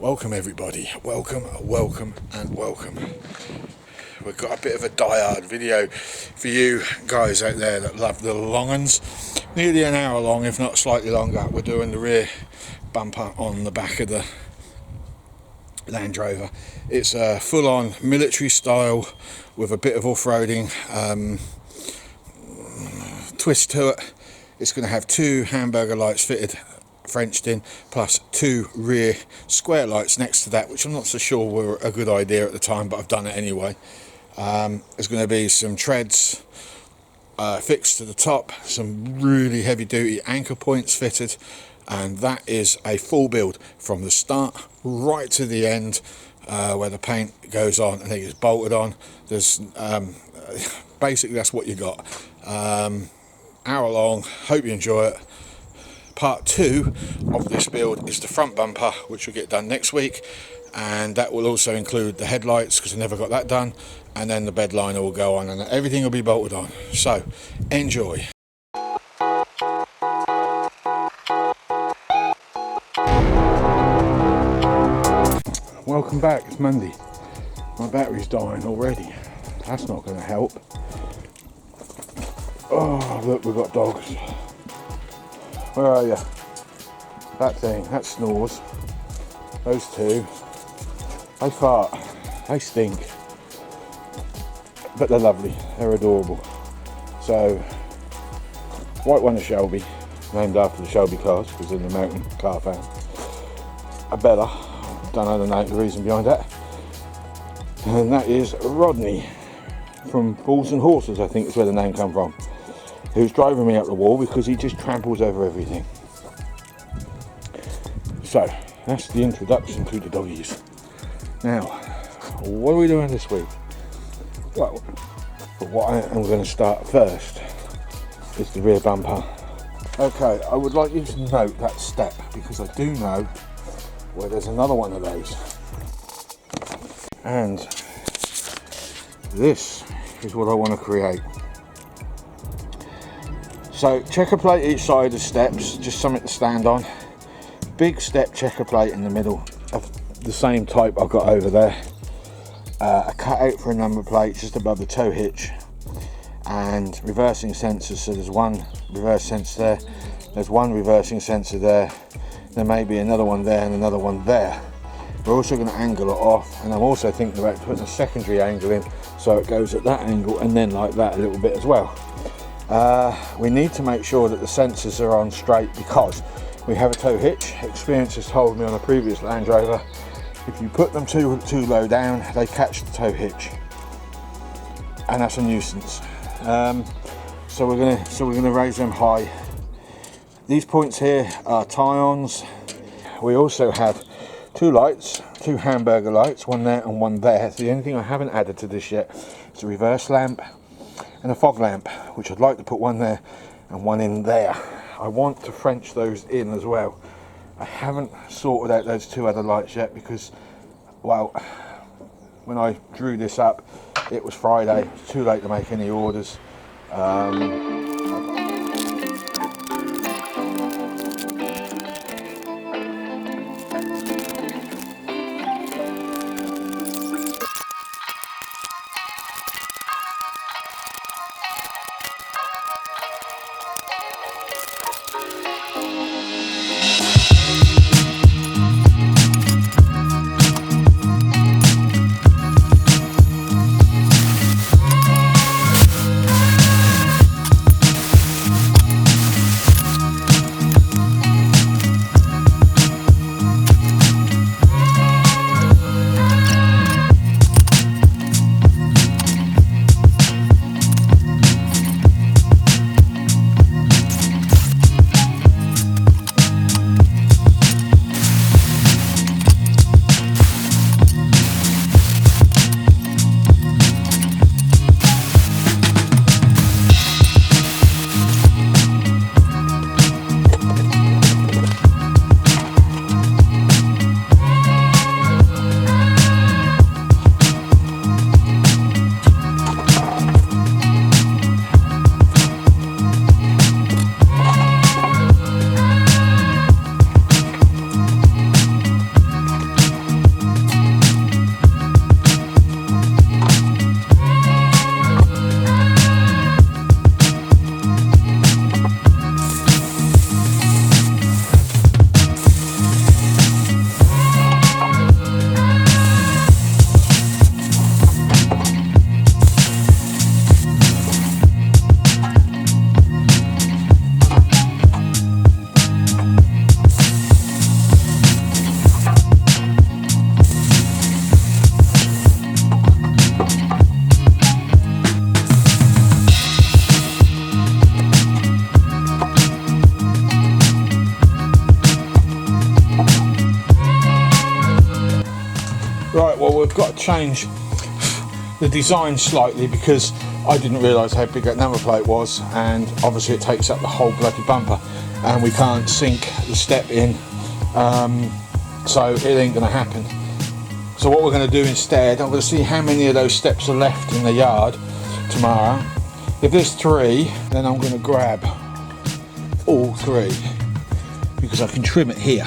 Welcome everybody, welcome and welcome. We've got a bit of a die-hard video for you guys out there that love the long uns. Nearly an hour long, if not slightly longer. We're doing the rear bumper on the back of the Land Rover. It's a full-on military style with a bit of off-roading twist to it. It's going to have two hamburger lights fitted, Frenched in, plus two rear square lights next to that, which I'm not so sure were a good idea at the time, but I've done it anyway. There's going to be some treads fixed to the top, some really heavy duty anchor points fitted, and that is a full build from the start right to the end, where the paint goes on and it gets bolted on. There's basically that's what you got. Hour long, hope you enjoy it. Part 2 of this build is the front bumper, which will get done next week, and that will also include the headlights because I never got that done, and then the bed liner will go on and everything will be bolted on. So enjoy. Welcome back. It's Monday. My battery's dying already. That's not going to help. Oh look, we've got dogs. Where are you? That thing, that snores. Those two, they fart, they stink, but they're lovely, they're adorable. So, white one is Shelby, named after the Shelby cars, because they're an American car fan. A Bella, don't know the reason behind that. And that is Rodney, from Balls and Horses, I think is where the name come from. Who's driving me up the wall because he just tramples over everything. So, that's the introduction to the doggies. Now, what are we doing this week? Well, what I am going to start first is the rear bumper. Okay, I would like you to note that step because I do know where there's another one of those. And this is what I want to create. So checker plate each side of steps, just something to stand on. Big step checker plate in the middle of the same type I've got over there. A cutout for a number plate just above the tow hitch, and reversing sensors. So there's one reverse sensor there, there's one reversing sensor there, there may be another one there and another one there. We're also going to angle it off, and I'm also thinking about putting a secondary angle in so it goes at that angle and then like that a little bit as well. We need to make sure that the sensors are on straight because we have a tow hitch. Experience has told me on a previous Land Rover, if you put them too low down, they catch the tow hitch, and that's a nuisance. So we're gonna raise them high. These points here are tie-ons. We also have two lights, two hamburger lights, one there and one there. So the only thing I haven't added to this yet is a reverse lamp and a fog lamp, which I'd like to put one there and one in there. I want to French those in as well. I haven't sorted out those two other lights yet because, well, when I drew this up, it was Friday. It's too late to make any orders. Right, well, we've got to change the design slightly because I didn't realise how big that number plate was, and obviously it takes up the whole bloody bumper and we can't sink the step in, so it ain't going to happen. So what we're going to do instead, I'm going to see how many of those steps are left in the yard tomorrow. If there's 3, then I'm going to grab all 3 because I can trim it here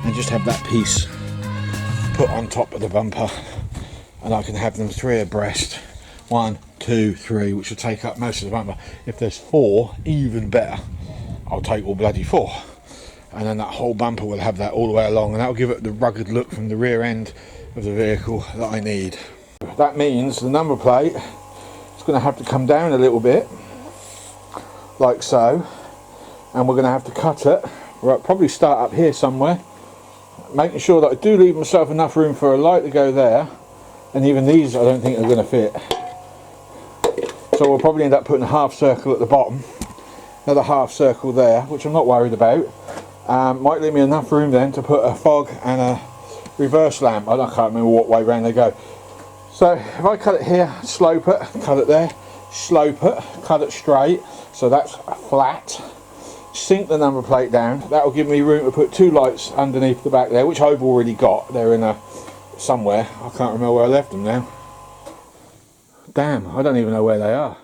and just have that piece put on top of the bumper, and I can have them 3 abreast, 1, 2, 3, which will take up most of the bumper. If there's 4, even better, I'll take all bloody 4, and then that whole bumper will have that all the way along, and that'll give it the rugged look from the rear end of the vehicle that I need. That means the number plate is going to have to come down a little bit like so, and we're going to have to cut it. We'll probably start up here somewhere, making sure that I do leave myself enough room for a light to go there, and even these I don't think are going to fit, so we'll probably end up putting a half circle at the bottom, another half circle there, which I'm not worried about. Might leave me enough room then to put a fog and a reverse lamp. I can't remember what way round they go. So if I cut it here, slope it, cut it there, slope it, cut it straight, so that's flat, sink the number plate down, that will give me room to put 2 lights underneath the back there, which I've already got. They're in somewhere, I can't remember where I left them now. Damn, I don't even know where they are.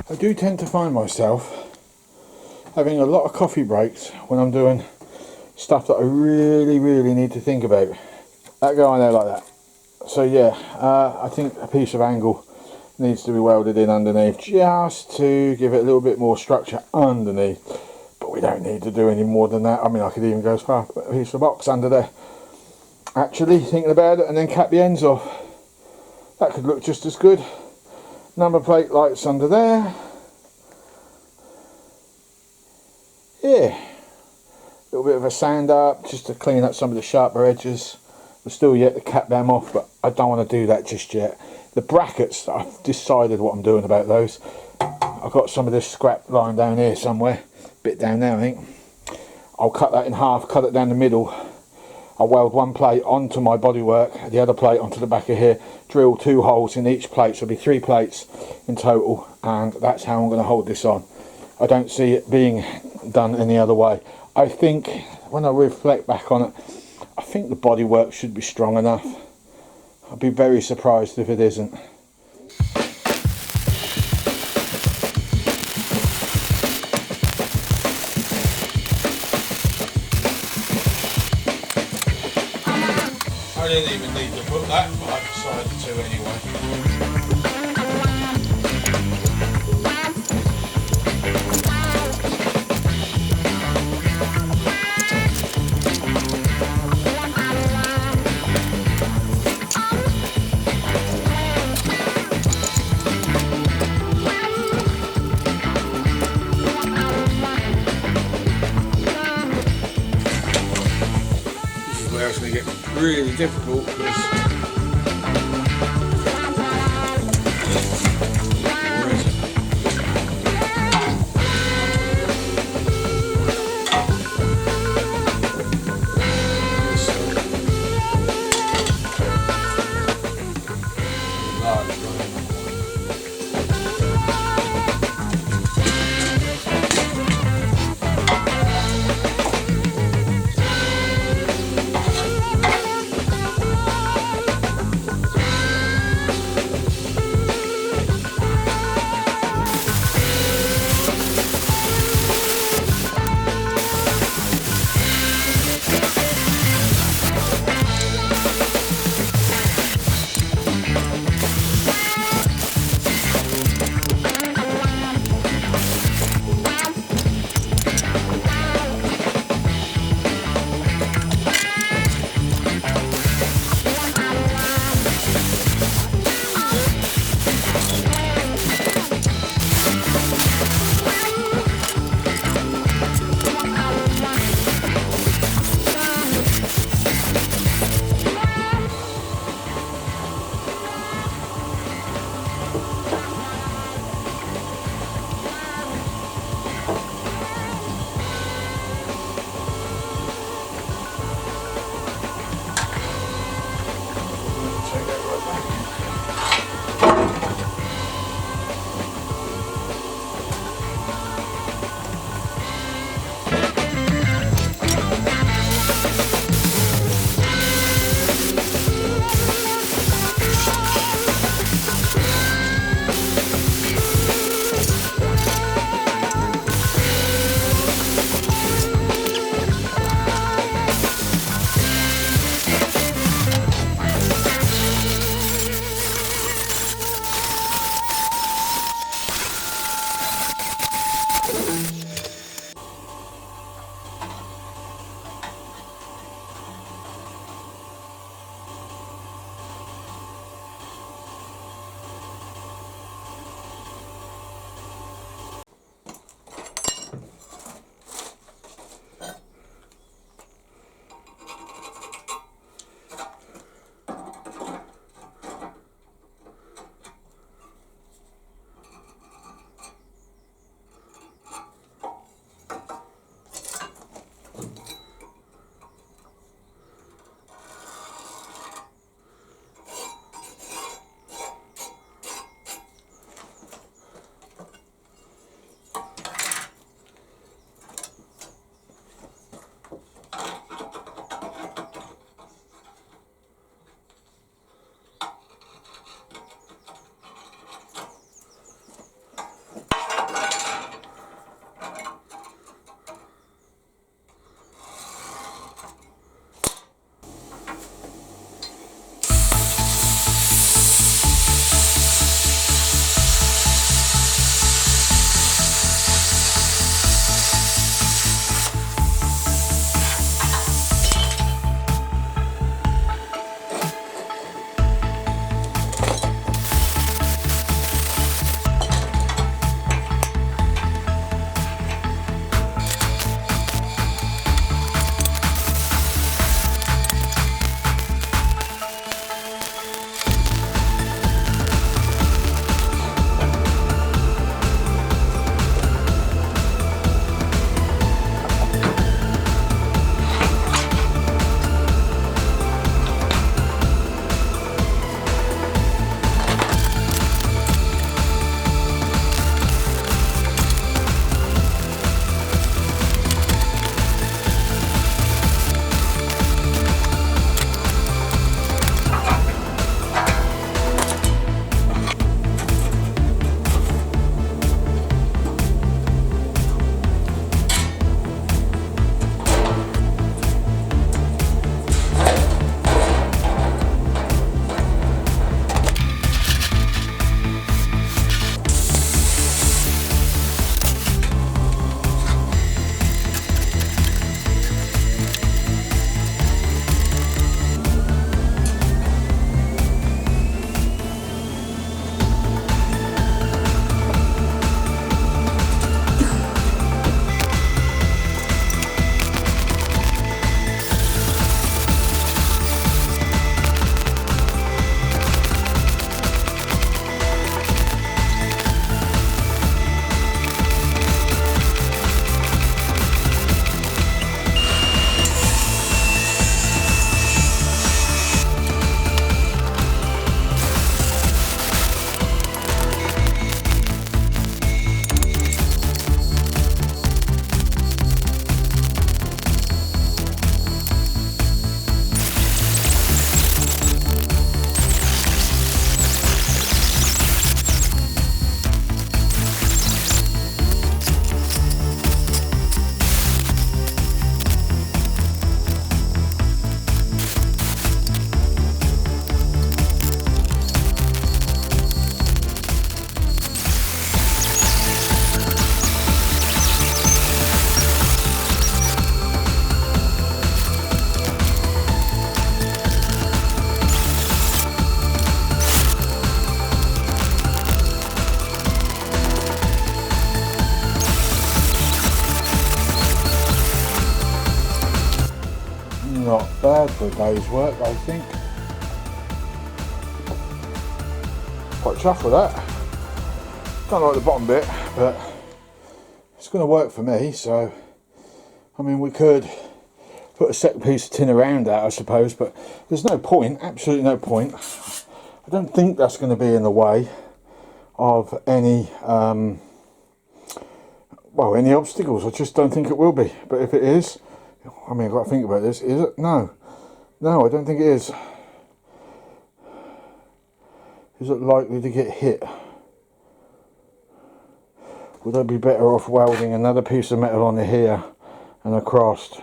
I do tend to find myself having a lot of coffee breaks when I'm doing stuff that I really need to think about. That go on there like that. So yeah, I think a piece of angle needs to be welded in underneath just to give it a little bit more structure underneath, but we don't need to do any more than that. I mean, I could even go as far, put a piece of box under there, actually thinking about it, and then cap the ends off. That could look just as good. Number plate lights under there. Yeah, a little bit of a sand up just to clean up some of the sharper edges. We're still yet to cap them off, but I don't want to do that just yet. The brackets, I've decided what I'm doing about those. I've got some of this scrap lying down here somewhere, bit down there I think. I'll cut that in half, cut it down the middle. I'll weld one plate onto my bodywork, the other plate onto the back of here, drill 2 holes in each plate, so it'll be 3 plates in total, and that's how I'm going to hold this on. I don't see it being done any other way. I think, when I reflect back on it, I think the bodywork should be strong enough. I'd be very surprised if it isn't. I didn't even need to put that, but I decided to anyway. Where it's going to get really difficult because bad for a day's work, I think. Quite chuffed with that. Don't like the bottom bit, but it's going to work for me. So, I mean, we could put a second piece of tin around that, I suppose, but there's no point, absolutely no point. I don't think that's going to be in the way of any well, any obstacles. I just don't think it will be. But if it is, I mean, I've got to think about this. Is it? No, I don't think it is. Is it likely to get hit? Would I be better off welding another piece of metal on here and across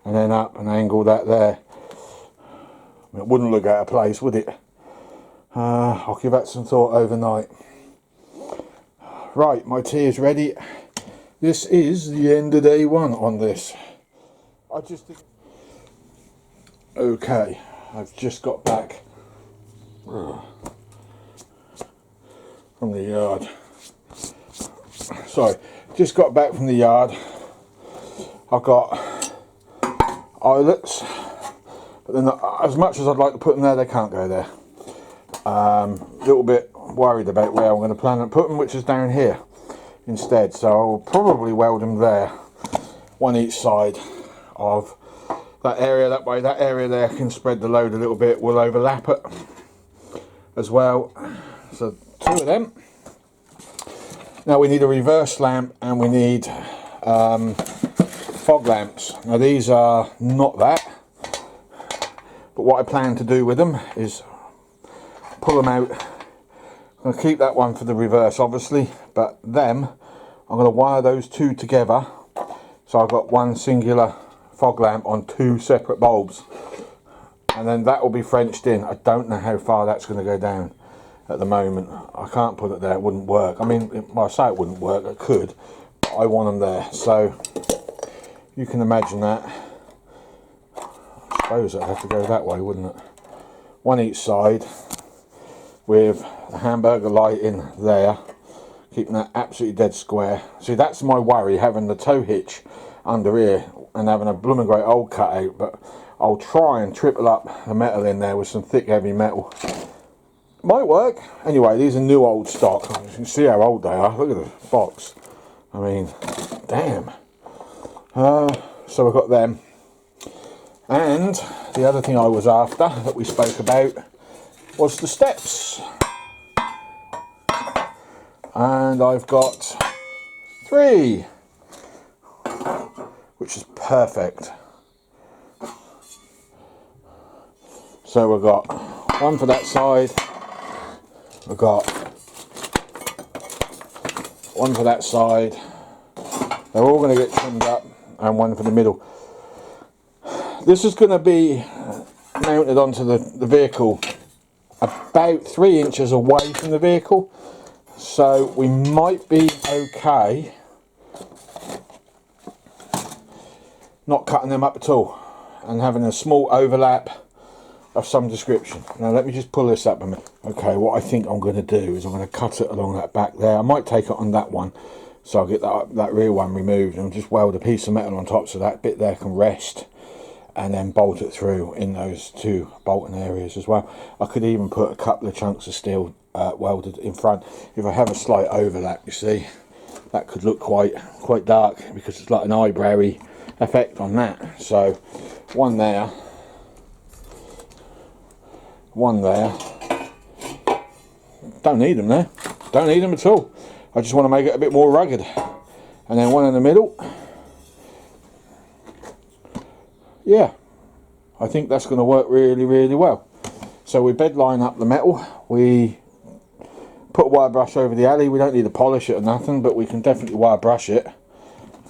and then up and angle that there? I mean, it wouldn't look out of place, would it? I'll give that some thought overnight. Right, my tea is ready. This is the end of day one on this. Okay, I've just got back from the yard. Sorry, just got back from the yard. I've got eyelets, but then as much as I'd like to put them there, they can't go there. A little bit worried about where I'm going to plan on putting them, which is down here instead. So I'll probably weld them there, one each side of that area. That way, that area there can spread the load a little bit. We'll overlap it as well. So 2 of them. Now we need a reverse lamp and we need fog lamps. Now these are not that, but what I plan to do with them is pull them out. I'm going to keep that one for the reverse, obviously, but them, I'm going to wire those 2 together. So I've got one singular fog lamp on 2 separate bulbs, and then that will be Frenched in. I don't know how far that's going to go down at the moment. I can't put it there, it wouldn't work. I mean, I say it wouldn't work, it could, but I want them there. So you can imagine that. I suppose it'd have to go that way, wouldn't it? One each side, with the hamburger light in there, keeping that absolutely dead square. See, that's my worry, having the tow hitch under here and having a blooming great old cutout, but I'll try and triple up the metal in there with some thick heavy metal. Might work. Anyway, these are new old stock. You can see how old they are. Look at the box. I mean, damn. So we've got them. And the other thing I was after that we spoke about was the steps. And I've got 3, which is perfect. So we've got one for that side, we've got one for that side, they're all going to get trimmed up, and one for the middle. This is going to be mounted onto the vehicle about 3 inches away from the vehicle, so we might be okay not cutting them up at all and having a small overlap of some description. Now let me just pull this up a minute. Okay, what I think I'm going to do is I'm going to cut it along that back there. I might take it on that one, so I'll get that rear one removed and just weld a piece of metal on top so that bit there can rest, and then bolt it through in those 2 bolting areas as well. I could even put a couple of chunks of steel welded in front. If I have a slight overlap, you see, that could look quite dark because it's like an eyebrowy effect on that. So one there, one there. Don't need them there, don't need them at all. I just want to make it a bit more rugged. And then one in the middle. Yeah, I think that's going to work really, really well. So we bed line up the metal, we put a wire brush over the alley. We don't need to polish it or nothing, but we can definitely wire brush it.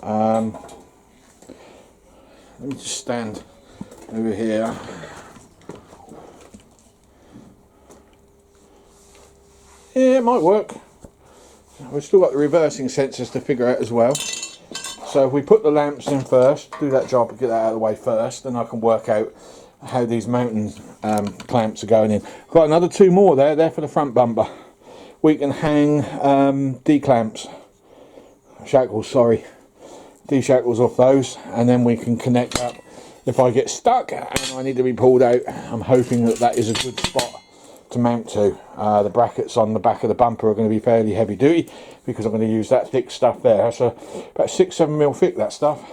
Let me just stand over here. Yeah, it might work. We've still got the reversing sensors to figure out as well. So if we put the lamps in first, do that job and get that out of the way first, then I can work out how these mounting clamps are going in. Got another 2 more there, they're for the front bumper. We can hang D-clamps, shackles, sorry, D-shackles off those, and then we can connect up if I get stuck and I need to be pulled out, I'm hoping that that is a good spot to mount to. The brackets on the back of the bumper are going to be fairly heavy duty because I'm going to use that thick stuff there. So about 6-7mm thick, that stuff.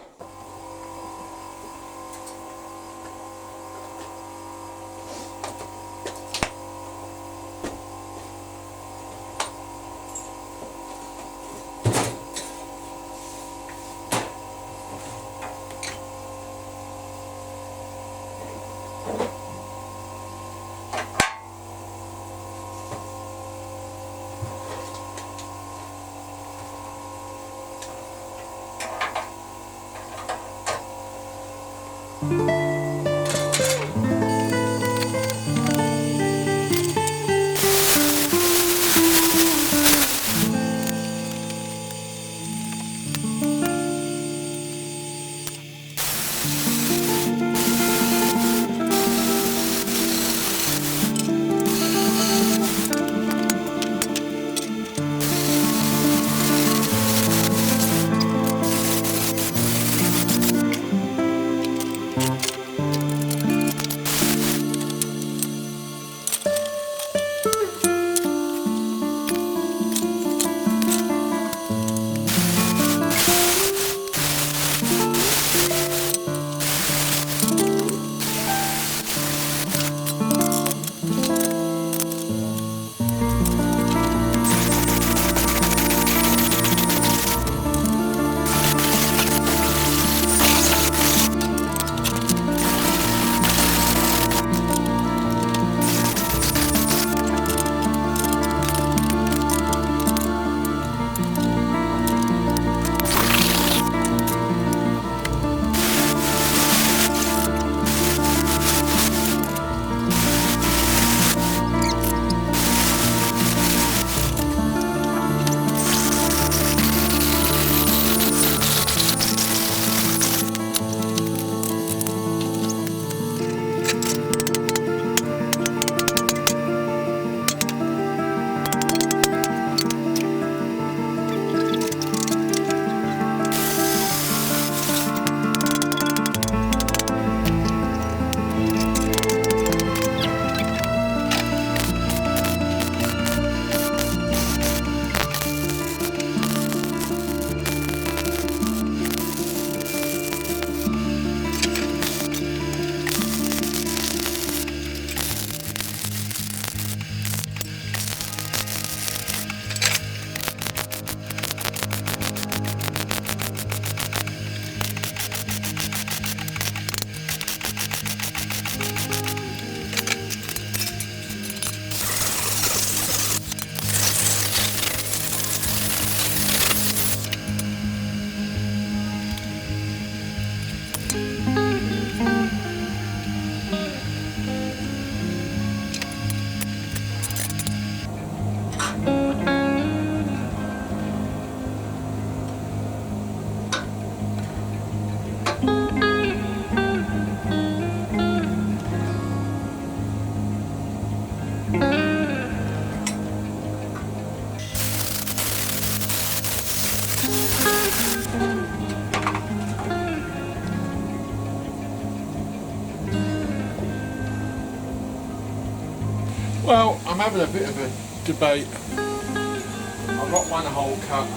Well, I'm having a bit of a debate. I've got one hole cut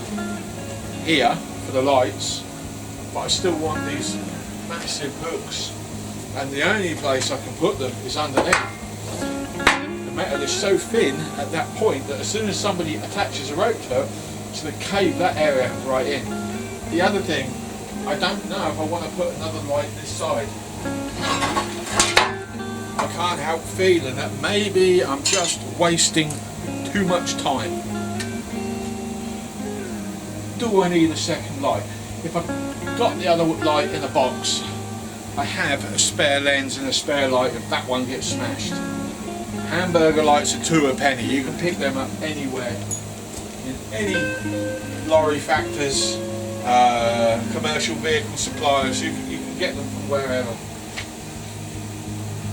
here for the lights, but I still want these massive hooks, and the only place I can put them is underneath. The metal is so thin at that point that as soon as somebody attaches a rope to it, it's going to cave that area right in. The other thing, I don't know if I want to put another light this side. I can't help feeling that maybe I'm just wasting too much time. Do I need a second light? If I've got the other light in a box, I have a spare lens and a spare light if that one gets smashed. Hamburger lights are 2 a penny. You can pick them up anywhere, in any lorry factors, commercial vehicle suppliers. You can get them from wherever.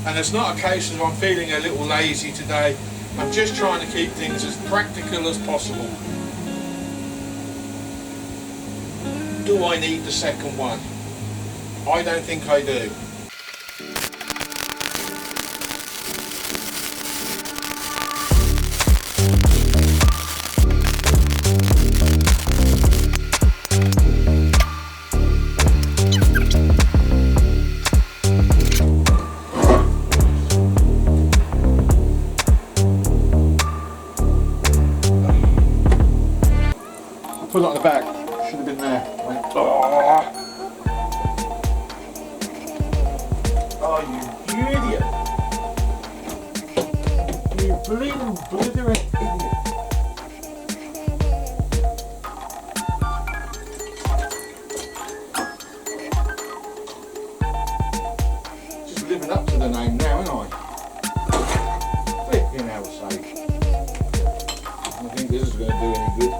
And it's not a case of I'm feeling a little lazy today. I'm just trying to keep things as practical as possible. Do I need the second one? I don't think I do. have been there. I went, oh, you idiot! You bleeding blithering idiot! Just living up to the name now, ain't I? Flipping hell's sake. I don't think this is going to do any good.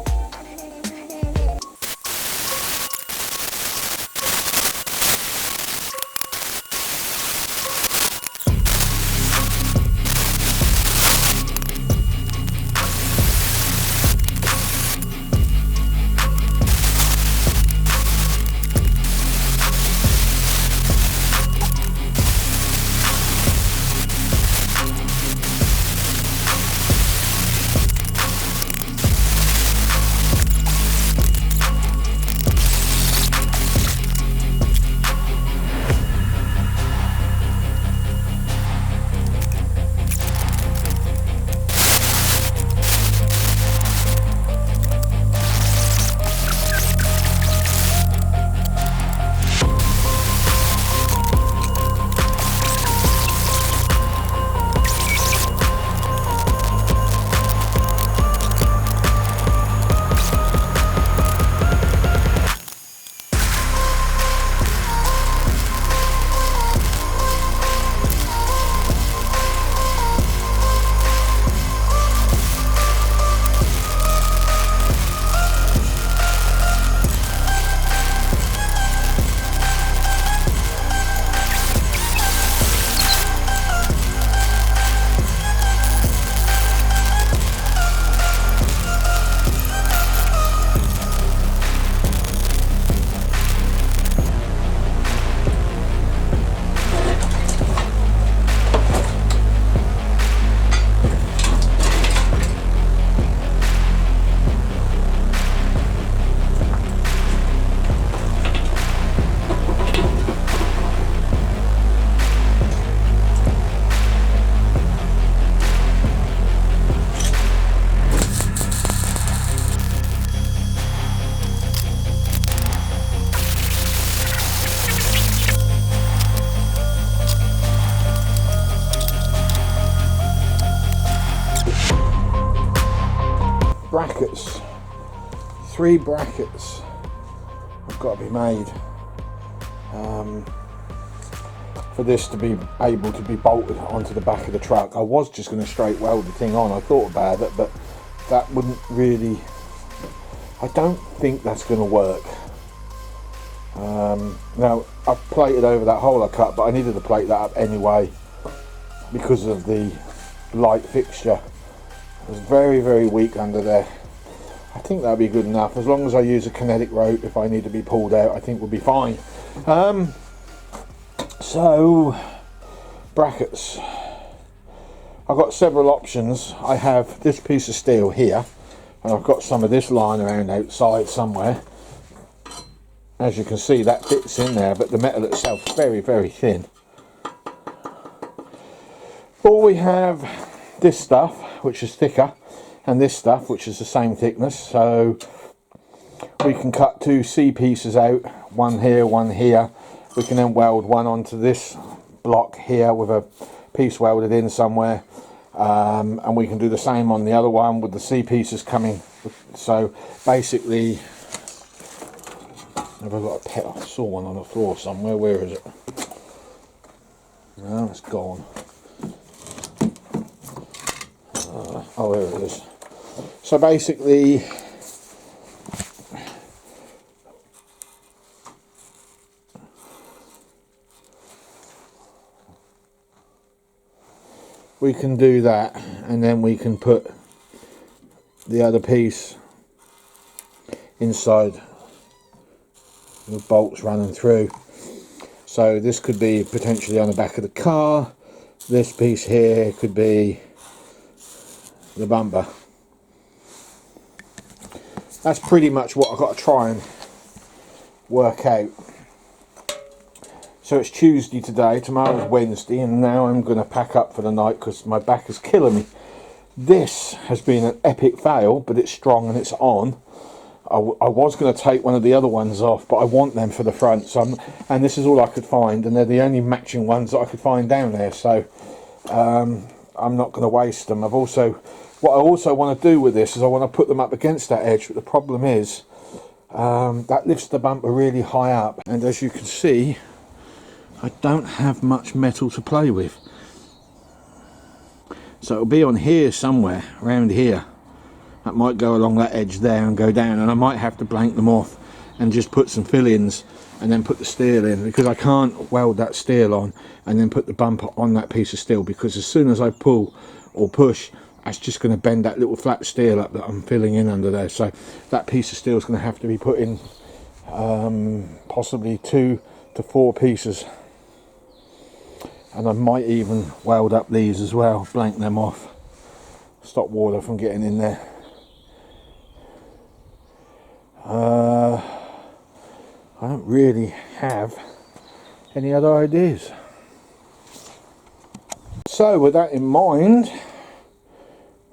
Brackets, 3 brackets have got to be made for this to be able to be bolted onto the back of the truck. I was just going to straight weld the thing on, I thought about it, but that wouldn't really, I don't think that's going to work. Now I've plated over that hole I cut, but I needed to plate that up anyway because of the light fixture. It was very, very weak under there. I think that'll be good enough. As long as I use a kinetic rope, if I need to be pulled out, I think we'll be fine. So, brackets. I've got several options. I have this piece of steel here, and I've got some of this lying around outside somewhere. As you can see, that fits in there, but the metal itself is very, very thin. Or we have this stuff, which is thicker, and this stuff, which is the same thickness, so we can cut 2 C pieces out, one here, one here. We can then weld one onto this block here with a piece welded in somewhere, and we can do the same on the other one with the C pieces coming. So basically, have I got a pet? I saw one on the floor somewhere. Where is it? No, it's gone. Oh, there it is. So basically, we can do that, and then we can put the other piece inside with bolts running through. So this could be potentially on the back of the car. This piece here could be the bumper. That's pretty much what I've got to try and work out. So it's Tuesday today, tomorrow's Wednesday, and now I'm going to pack up for the night because my back is killing me. This has been an epic fail, but it's strong and it's on. I was going to take one of the other ones off, but I want them for the front. So and this is all I could find, and they're the only matching ones that I could find down there. So I'm not going to waste them. What I also want to do with this is I want to put them up against that edge. But the problem is that lifts the bumper really high up, and as you can see, I don't have much metal to play with. So it'll be on here somewhere, around here. That might go along that edge there and go down, and I might have to blank them off and just put some fill-ins and then put the steel in, because I can't weld that steel on and then put the bumper on that piece of steel, because as soon as I pull or push, that's just going to bend that little flat steel up that I'm filling in under there. So that piece of steel is going to have to be put in possibly 2 to 4 pieces, and I might even weld up these as well, blank them off, stop water from getting in there. I don't really have any other ideas. So with that in mind,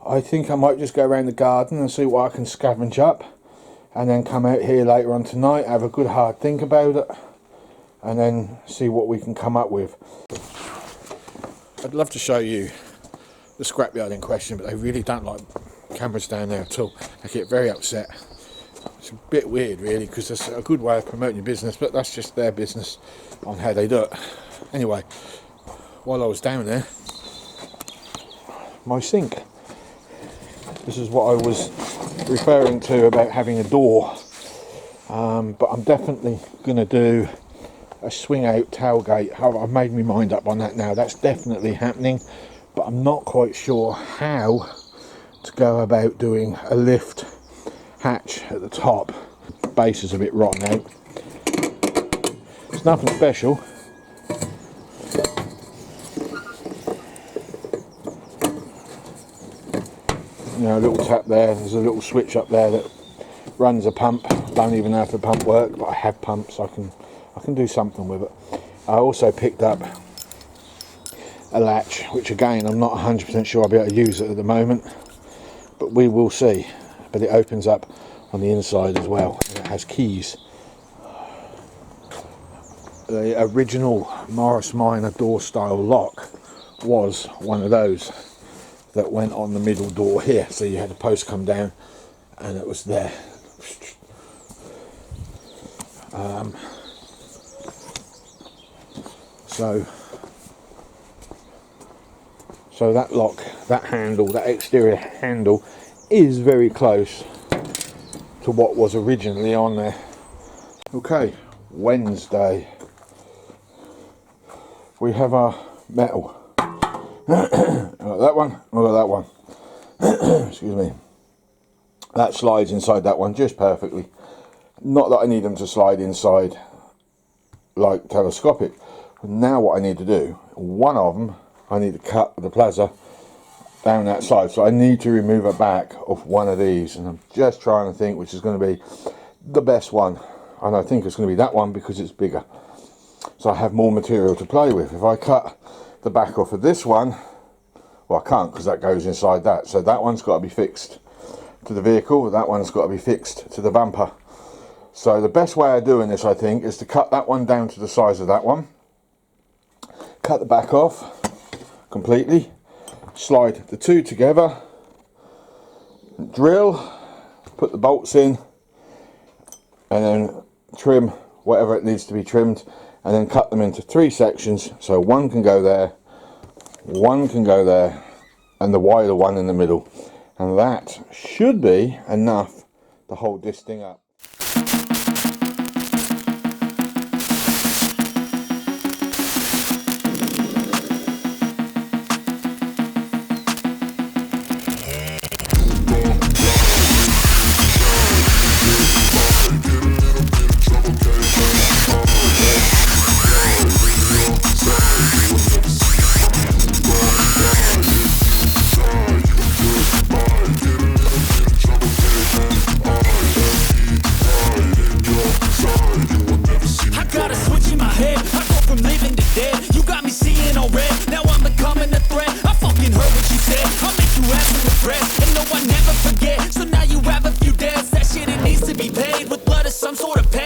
I think I might just go around the garden and see what I can scavenge up, and then come out here later on tonight, have a good hard think about it, and then see what we can come up with. I'd love to show you the scrapyard in question, but they really don't like cameras down there at all. They get very upset. It's a bit weird really, because it's a good way of promoting your business, but that's just their business on how they do it. Anyway, while I was down there, my sink. This is what I was referring to about having a door, but I'm definitely going to do a swing out tailgate. I've made my mind up on that now. That's definitely happening, but I'm not quite sure how to go about doing a lift hatch at the top. The base is a bit rotten out. It's nothing special. You know, a little tap there, there's a little switch up there that runs a pump. Don't even know if the pump works, but I have pumps, I can do something with it. I also picked up a latch, which again I'm not 100% sure I'll be able to use it at the moment, but we will see. But it opens up on the inside as well, and it has keys. The original Morris Minor door style lock was one of those that went on the middle door here, so you had a post come down and it was there. So that lock, that handle, that exterior handle is very close to what was originally on there. Okay, Wednesday. We have our metal. I've got that one, I've got that one. Excuse me. That slides inside that one just perfectly. Not that I need them to slide inside like telescopic. Now what I need to do, one of them, I need to cut the plaza down that side. So I need to remove a back of one of these. And I'm just trying to think which is going to be the best one. And I think it's going to be that one because it's bigger. So I have more material to play with. If I cut the back off of this one, well, I can't because that goes inside that. So that one's got to be fixed to the vehicle. That one's got to be fixed to the bumper. So the best way of doing this, I think, is to cut that one down to the size of that one. Cut the back off completely. Slide the two together. Drill. Put the bolts in. And then trim whatever it needs to be trimmed. And then cut them into 3 sections. So one can go there. One can go there. And the wider one in the middle. And that should be enough to hold this thing up.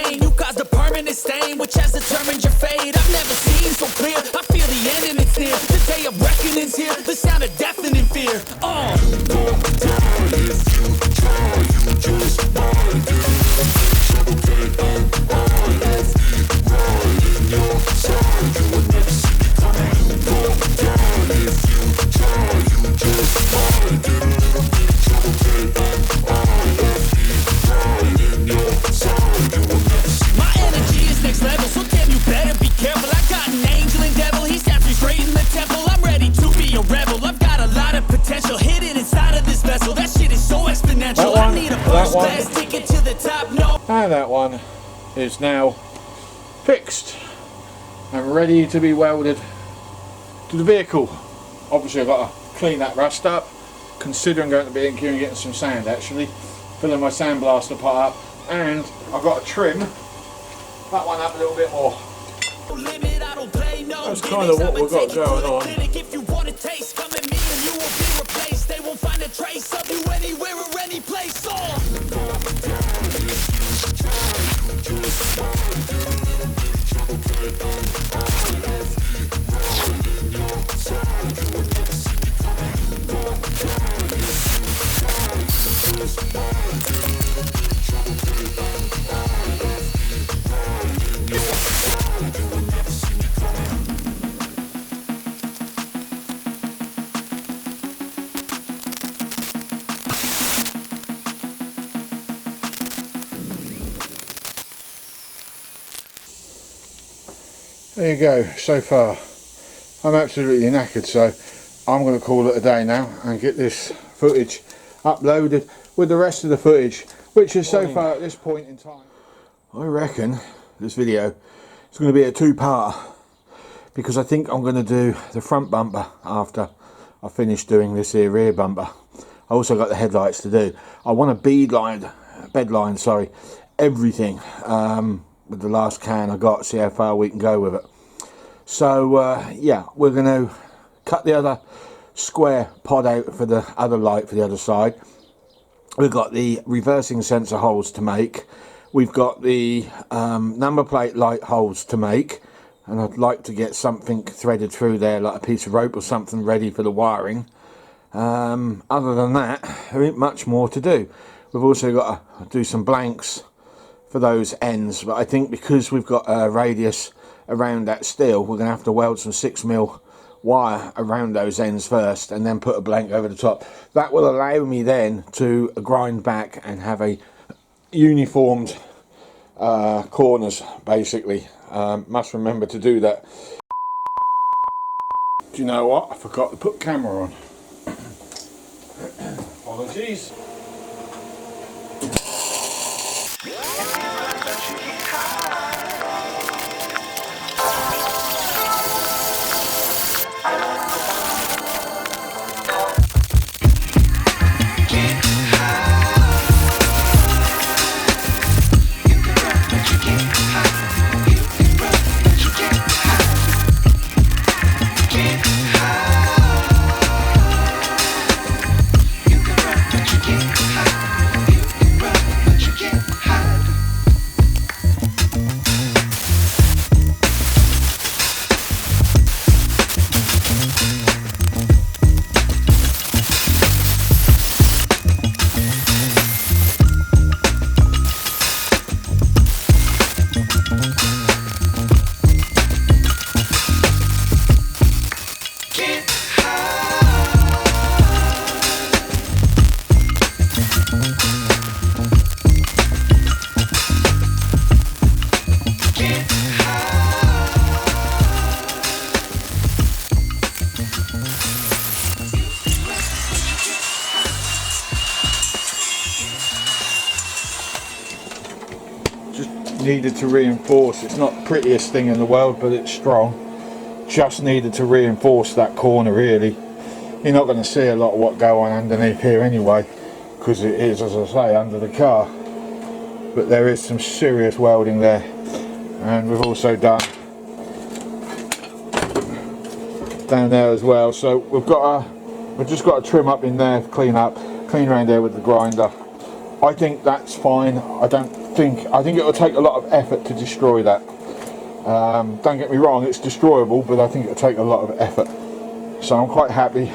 pain. You caused a permanent stain, which has determined your fate. I've never seen so clear. I feel the end and it's near. The day of reckoning's here. The sound of deafening fear. My energy is next level, so damn you better be careful. I got an angel and devil, he's after straight in the temple. I'm ready to be a rebel. I've got a lot of potential hidden inside of this vessel. That shit is so exponential. I need a first class ticket to the top. No. And that one is now fixed and ready to be welded to the vehicle. Obviously I've got to clean that rust up, considering going to B&Q and getting some sand, actually filling my sandblaster pot up, and I've got to trim that one up a little bit more. That's kind of what we've got going on. If you want a taste, come at me and you will be replaced. They won't find a trace of you anywhere or any place. There you go. So far I'm absolutely knackered, so I'm going to call it a day now and get this footage uploaded with the rest of the footage, which is so far at this point in time. I reckon this video is going to be a two-part, because I think I'm going to do the front bumper after I finish doing this here rear bumper. I also got the headlights to do. I want to bedline, sorry, everything with the last can I got, see how far we can go with it. So yeah, we're going to cut the other square pod out for the other light for the other side. We've got the reversing sensor holes to make. We've got the number plate light holes to make, and I'd like to get something threaded through there, like a piece of rope or something, ready for the wiring. Other than that, there ain't much more to do. We've also got to do some blanks for those ends, but I think because we've got a radius around that steel, we're going to have to weld some 6mm wire around those ends first and then put a blank over the top. That will allow me then to grind back and have a uniformed corners, basically. Must remember to do that. Do you know what? I forgot to put camera on. Apologies. Needed to reinforce. It's not the prettiest thing in the world, but it's strong. Just needed to reinforce that corner, really. You're not going to see a lot of what go on underneath here anyway, because it is, as I say, under the car. But there is some serious welding there, and we've also done down there as well. So we've just got to trim up in there, clean around there with the grinder. I think that's fine. I don't think it will take a lot of effort to destroy that. Don't get me wrong, it's destroyable, but I think it'll take a lot of effort. So I'm quite happy.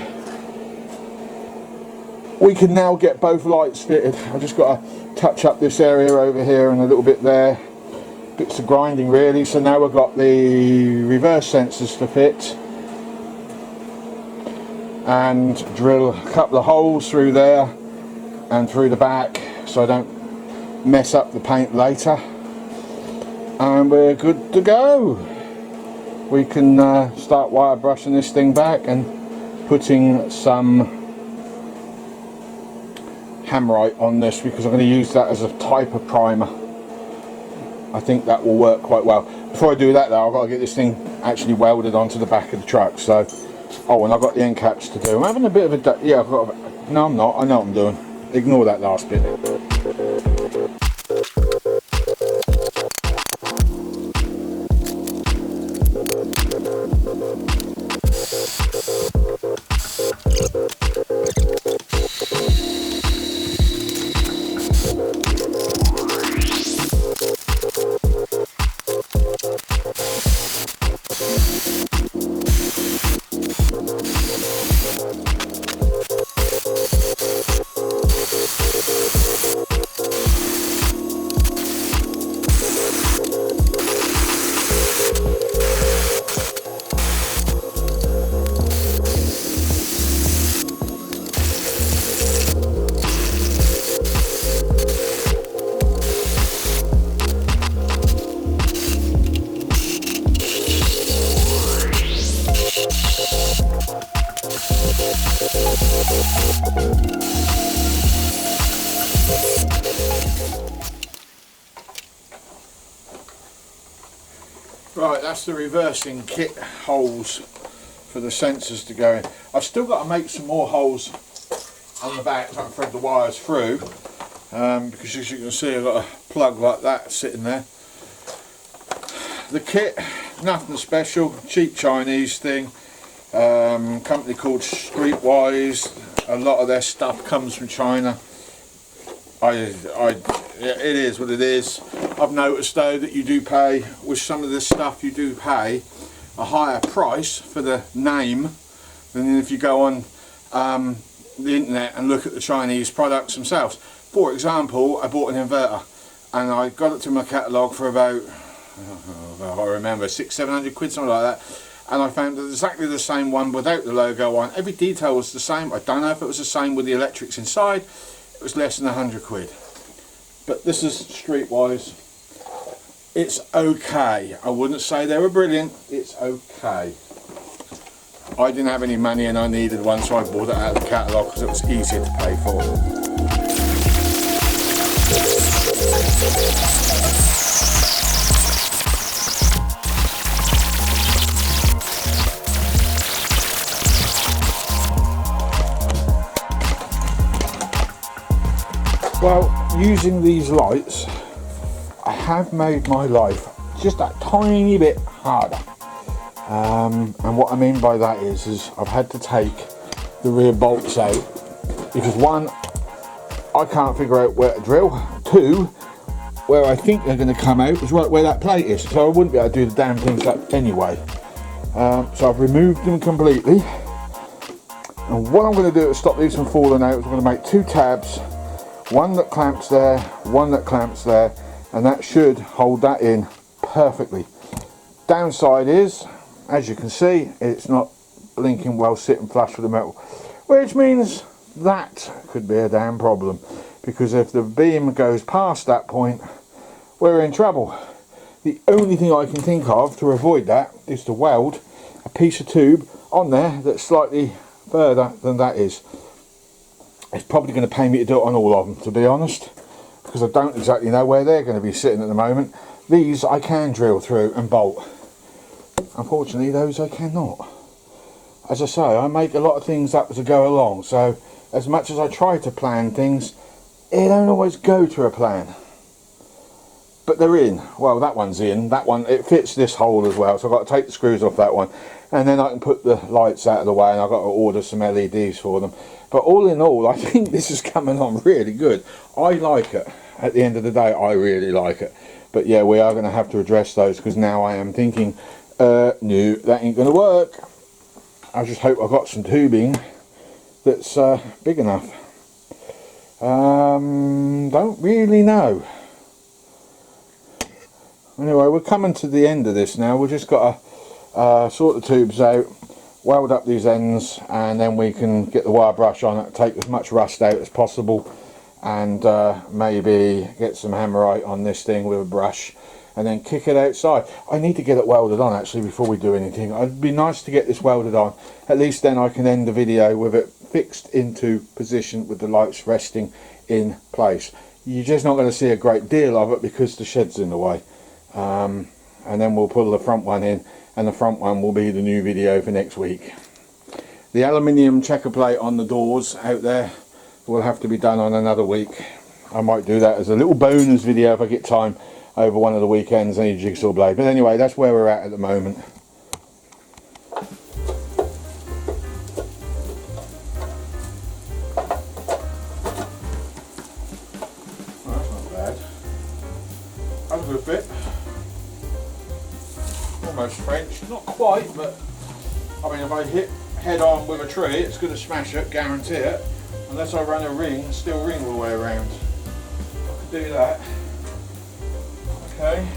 We can now get both lights fitted. I've just got to touch up this area over here and a little bit there. Bits of grinding really. So now we've got the reverse sensors to fit. And drill a couple of holes through there and through the back so I don't mess up the paint later. And we're good to go. We can start wire brushing this thing back and putting some Hammerite on this, because I'm going to use that as a type of primer. I think that will work quite well. Before I do that though, I've got to get this thing actually welded onto the back of the truck. So, oh, and I've got the end caps to do. I'm having a bit of a, yeah, I've got a, no I'm not, I know what I'm doing. Ignore that last bit. Right, that's the reversing kit holes for the sensors to go in. I've still got to make some more holes on the back so I can thread the wires through, because as you can see I've got a plug like that sitting there. The kit, nothing special, cheap Chinese thing, company called Streetwise. A lot of their stuff comes from China. Yeah, it is what it is. I've noticed though that you do pay, with some of this stuff you do pay a higher price for the name than if you go on the internet and look at the Chinese products themselves. For example, I bought an inverter and I got it to my catalogue for about, I remember, 600-700 quid, something like that, and I found exactly the same one without the logo on. Every detail was the same. I don't know if it was the same with the electrics inside. It was less than 100 quid. But this is Streetwise. It's okay. I wouldn't say they were brilliant. It's okay. I didn't have any money and I needed one, so I bought it out of the catalogue because it was easier to pay for. Well, using these lights, I have made my life just a tiny bit harder. And what I mean by that is I've had to take the rear bolts out because one, I can't figure out where to drill. Two, where I think they're going to come out is right where that plate is, so I wouldn't be able to do the damn things up anyway. So I've removed them completely. And what I'm going to do to stop these from falling out is I'm going to make two tabs. One that clamps there, one that clamps there, and that should hold that in perfectly. Downside is, as you can see, it's not blinking well sitting flush with the metal, which means that could be a damn problem, because if the beam goes past that point, we're in trouble. The only thing I can think of to avoid that is to weld a piece of tube on there that's slightly further than that is. It's probably going to pay me to do it on all of them, to be honest, because I don't exactly know where they're going to be sitting at the moment. These I can drill through and bolt. Unfortunately, those I cannot. As I say, I make a lot of things up as I go along, so as much as I try to plan things, it don't always go to a plan. But they're in. Well, that one's in. That one, it fits this hole as well, so I've got to take the screws off that one, and then I can put the lights out of the way, and I've got to order some LEDs for them. But all in all, I think this is coming on really good. I like it. at the end of the day, I really like it. But yeah, we are going to have to address those, because now I am thinking, no, that ain't going to work. I just hope I've got some tubing that's big enough. Don't really know. Anyway, we're coming to the end of this now. We've just got to sort the tubes out, weld up these ends, and then we can get the wire brush on it, take as much rust out as possible, and maybe get some hammerite on this thing with a brush, and then kick it outside. I need to get it welded on actually before we do anything. It'd be nice to get this welded on. At least then I can end the video with it fixed into position with the lights resting in place. You're just not going to see a great deal of it because the shed's in the way. And then we'll pull the front one in, and the front one will be the new video for next week. The aluminium checker plate on the doors out there will have to be done on another week. I might do that as a little bonus video if I get time over one of the weekends. I need a jigsaw blade. But anyway, that's where we're at the moment. Oh, that's not bad. That's a good fit. Almost French, not quite, but I mean, if I hit head on with a tree, it's going to smash it, guarantee it. Unless I run a ring, steel ring all the way around. I could do that. Okay.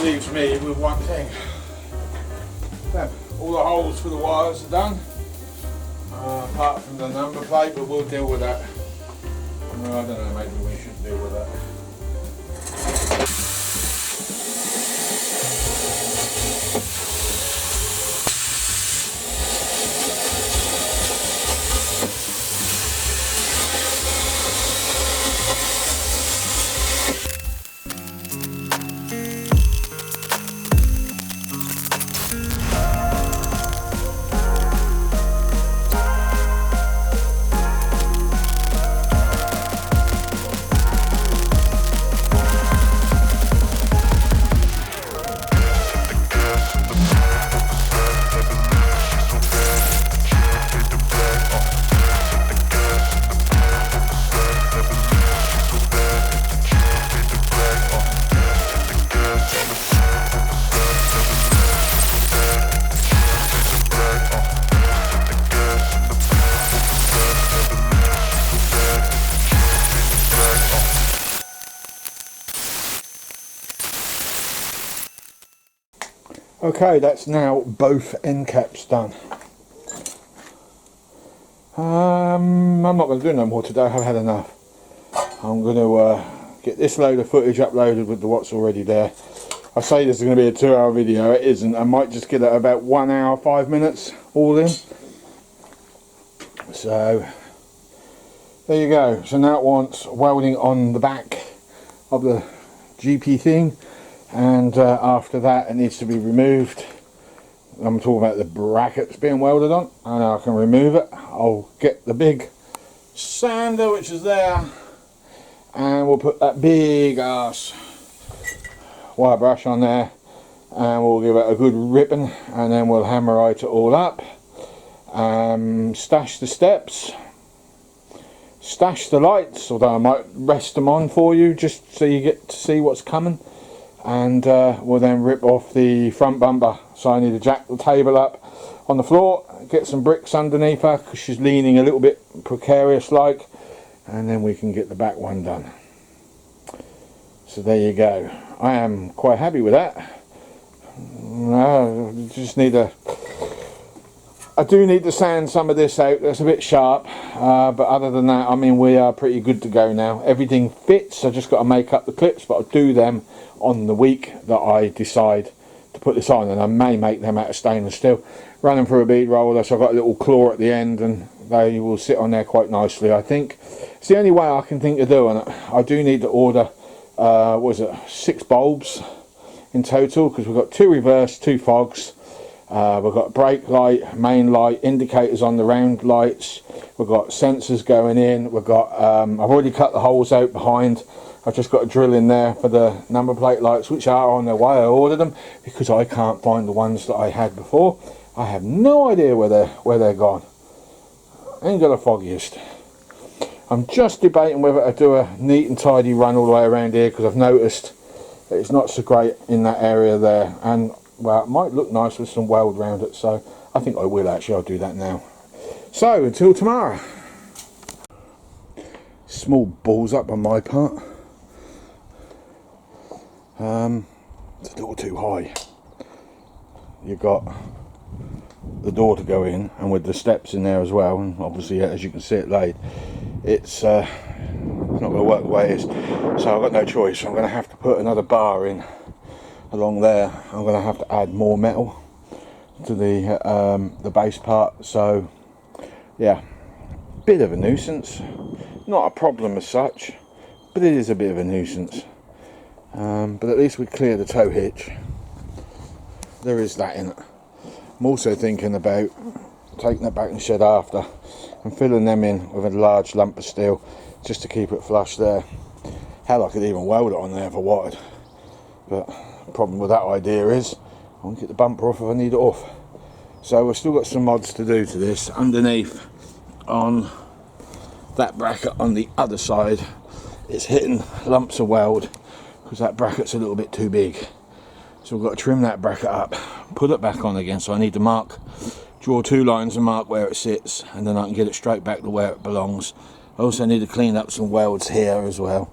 Leaves me with one thing. All the holes for the wires are done, apart from the number plate, but we'll deal with that. I don't know, maybe we should deal with that. Okay, that's now both end caps done. I'm not going to do no more today. I've had enough. I'm going to get this load of footage uploaded with the what's already there. I say this is going to be a 2-hour video. It isn't. I might just get it about 1 hour 5 minutes all in. So there you go. So now it wants welding on the back of the GP thing, and after that it needs to be removed. I'm talking about the brackets being welded on, and I can remove it. I'll get the big sander which is there, and we'll put that big ass wire brush on there, and we'll give it a good ripping, and then we'll hammerite it all up. Stash the steps, stash the lights, although I might rest them on for you just so you get to see what's coming, and we'll then rip off the front bumper. So I need to jack the table up on the floor, get some bricks underneath her because she's leaning a little bit precarious like, and then we can get the back one done. So there you go. I am quite happy with that. I just need to, I do need to sand some of this out. That's a bit sharp, but other than that, I mean, we are pretty good to go now. Everything fits. I just got to make up the clips, but I'll do them on the week that I decide to put this on, and I may make them out of stainless steel. Run them through a bead roller, so I've got a little claw at the end, and they will sit on there quite nicely. I think it's the only way I can think of doing it. I do need to order, what was it, 6 bulbs in total, because we've got 2 reverse, 2 fogs. We've got brake light, main light, indicators on the round lights. We've got sensors going in. We've got, I've already cut the holes out behind. I've just got a drill in there for the number plate lights, which are on their way. I ordered them because I can't find the ones that I had before. I have no idea where they're gone. Ain't got the foggiest. I'm just debating whether to do a neat and tidy run all the way around here, because I've noticed that it's not so great in that area there, and well, it might look nice with some weld around it, so I think I will actually. I'll do that now. So until tomorrow. Small balls up on my part. It's a little too high. You've got the door to go in, and with the steps in there as well, and obviously as you can see it laid, it's not going to work the way it is, so I've got no choice. I'm going to have to put another bar in along there. I'm going to have to add more metal to the base part, so yeah, bit of a nuisance. Not a problem as such, but it is a bit of a nuisance. But at least we clear the tow hitch. There is that in it. I'm also thinking about taking it back in the shed after and filling them in with a large lump of steel just to keep it flush there. Hell, I could even weld it on there if I wanted, but the problem with that idea is I won't get the bumper off if I need it off. So we've still got some mods to do to this. Underneath on that bracket on the other side, it's hitting lumps of weld because that bracket's a little bit too big. So we've got to trim that bracket up, put it back on again. So I need to draw 2 lines and mark where it sits, and then I can get it straight back to where it belongs. I also need to clean up some welds here as well.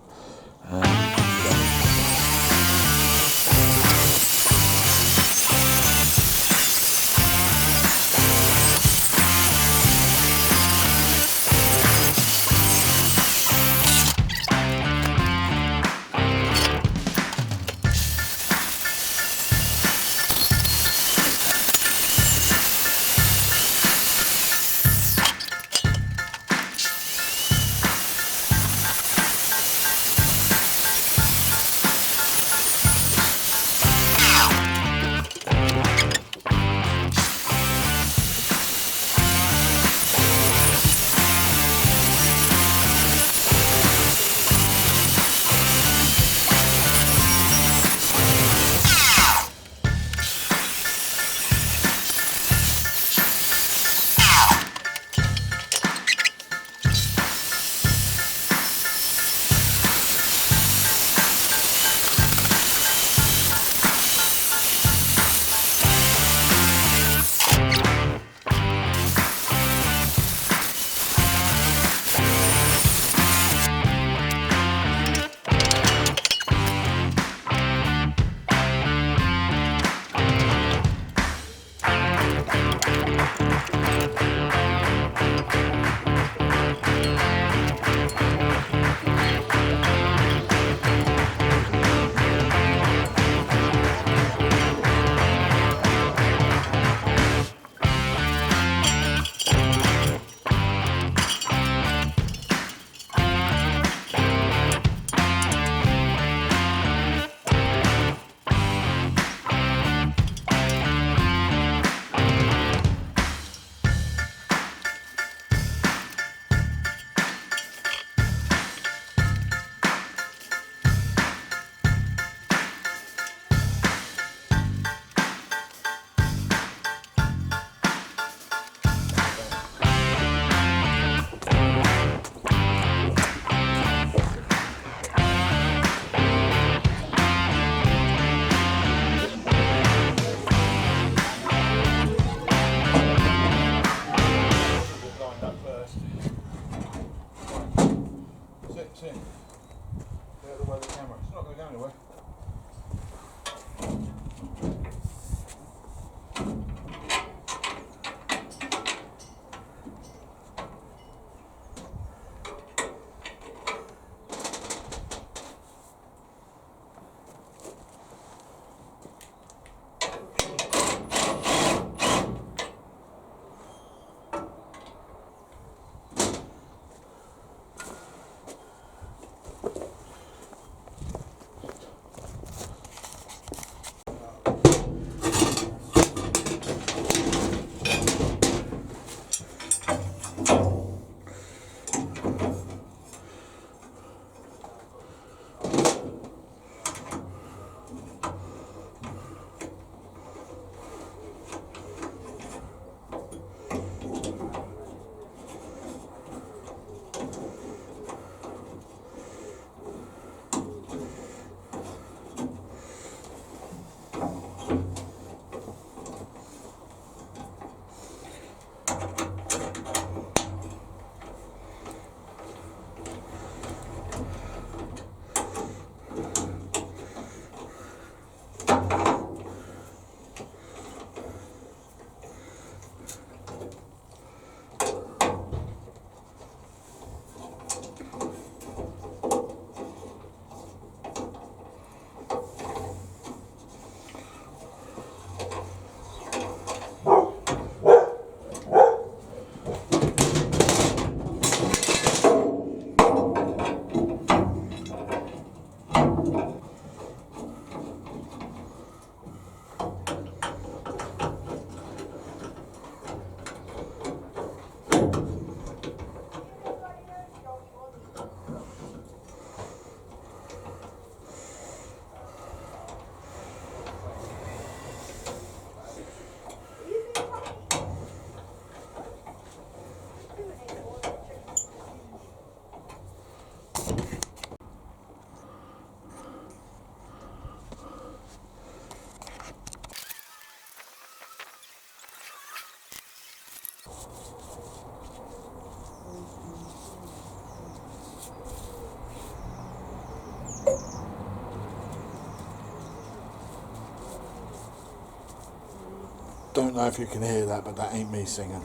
Don't know if you can hear that, but that ain't me singing.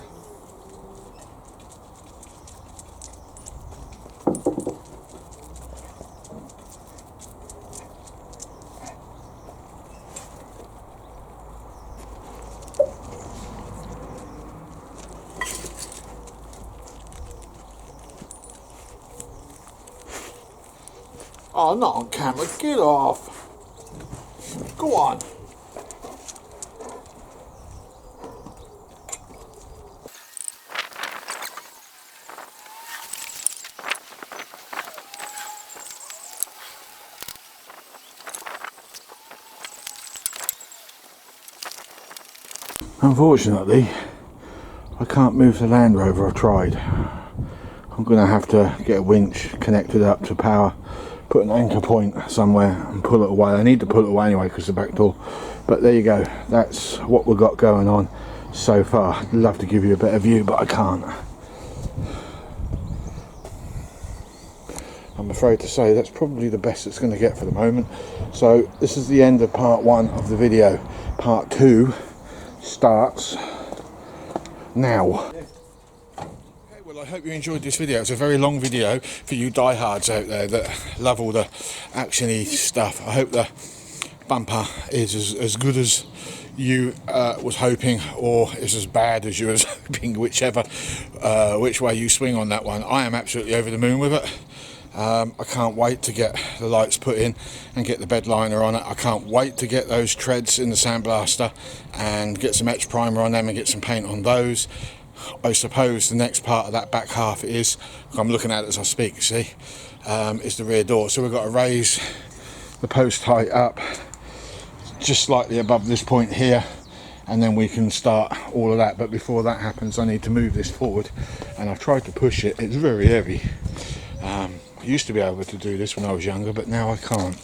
Oh, not on camera, get off. Go on. Unfortunately, I can't move the Land Rover. I've tried. I'm going to have to get a winch connected up to power, put an anchor point somewhere and pull it away. I need to pull it away anyway because the back door. But there you go. That's what we've got going on so far. I'd love to give you a better view, but I can't. I'm afraid to say that's probably the best it's going to get for the moment. So this is the end of part 1 of the video. Part 2 starts now. Okay, well, I hope you enjoyed this video. It's a very long video for you diehards out there that love all the actiony stuff. I hope the bumper is as good as you was hoping, or is as bad as you was hoping, which way you swing on that one. I am absolutely over the moon with it. I can't wait to get the lights put in and get the bed liner on it. I can't wait to get those treads in the sandblaster and get some etch primer on them and get some paint on those. I suppose the next part of that back half is, I'm looking at it as I speak, you see, is the rear door. So we've got to raise the post height up just slightly above this point here, and then we can start all of that. But before that happens, I need to move this forward, and I've tried to push it. It's very heavy. I used to be able to do this when I was younger, but now I can't.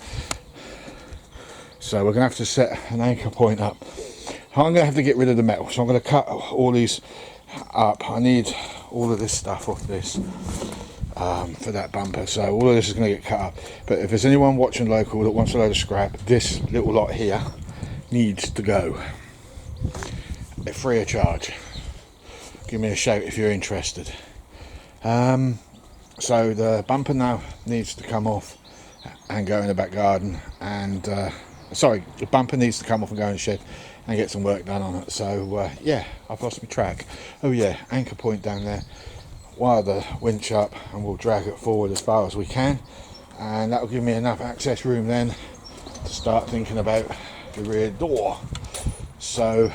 So we're going to have to set an anchor point up. I'm going to have to get rid of the metal, so I'm going to cut all these up. I need all of this stuff off this for that bumper, so all of this is going to get cut up. But if there's anyone watching local that wants a load of scrap, this little lot here needs to go. They're free of charge. Give me a shout if you're interested. So the bumper now needs to come off and go in the back garden, and sorry, the bumper needs to come off and go in the shed and get some work done on it. So yeah, I've lost my track. Oh yeah, anchor point down there, wire the winch up, and we'll drag it forward as far as we can, and that will give me enough access room then to start thinking about the rear door. So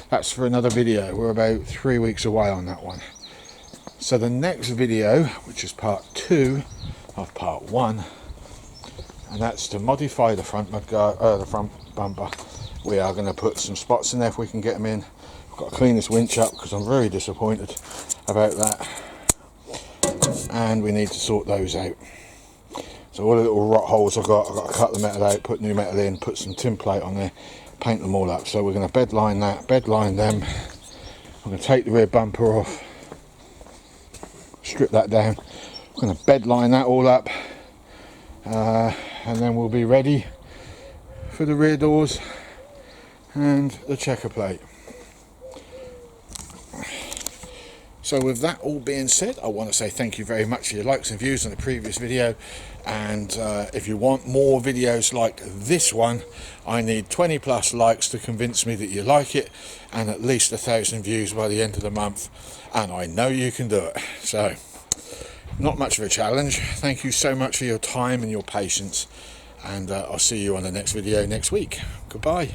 that's for another video. We're about 3 weeks away on that one. So the next video, which is part 2 of part 1, and that's to modify the front mudguard, the front bumper. We are going to put some spots in there if we can get them in. I've got to clean this winch up because I'm very disappointed about that, and we need to sort those out. So all the little rot holes I've got to cut the metal out, put new metal in, put some tin plate on there, paint them all up. So we're going to bed line that, bed line them. I'm going to take the rear bumper off, strip that down. I'm going to bed line that all up, and then we'll be ready for the rear doors and the checker plate. So with that all being said, I want to say thank you very much for your likes and views on the previous video, and if you want more videos like this one, I need 20 plus likes to convince me that you like it, and at least 1,000 views by the end of the month, and I know you can do it. So not much of a challenge. Thank you so much for your time and your patience, and I'll see you on the next video next week. Goodbye.